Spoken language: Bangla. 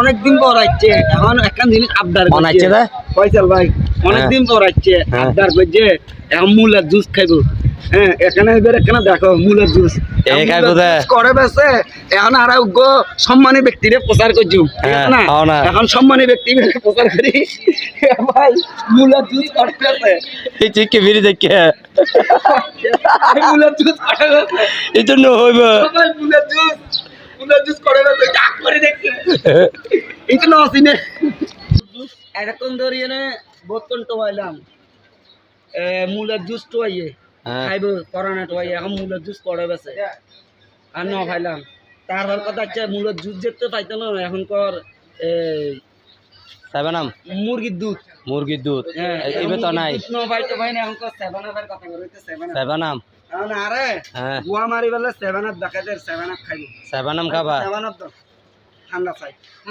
অনেকদিন পর আসছে এখন একটা জিনিস আবদার করছে ফয়সাল ভাই অনেকদিন পর আসছে আবদার করছে এখন মুলার জুস খাইবো। হ্যাঁ এখানে এবার এখানে দেখো মুলার জুস করে বেছে এখন আর সম্মানী ব্যক্তিরে প্রচার করছি না এখন সম্মানী ব্যক্তি প্রচার করি ভাই মুলার জুস করে বেছে এই চিকে ফিরে দেখে মুলার জুস করে বেছে এই জন্য হইব মুলার জুস করে বেছে ডাক করে দেখছে এই তো নসিনে এরকম ধরিয়ে নে বোতল টোয়াইলাম মুলার জুস টোয়াইয়ে খাইব করোনা টোয়াইয়ে এখন মুলার জুস করে বেছে আর ন খাইলাম তারপর কথা হচ্ছে মুলার জুস যেতে পাইতো না এখন কর সেভেনাম মুরগির দুধ এইবে তো নাই ন পাইতো ভাই না এখন কর সেভেনামের কথা বলতে সেভেনাম আরে গুয়া মারি বলে সেভেনাপ দেখাতে সেভেনাপ খাইব সেভেনাম খাবা সেভেনাপ ঠান্ডা খাই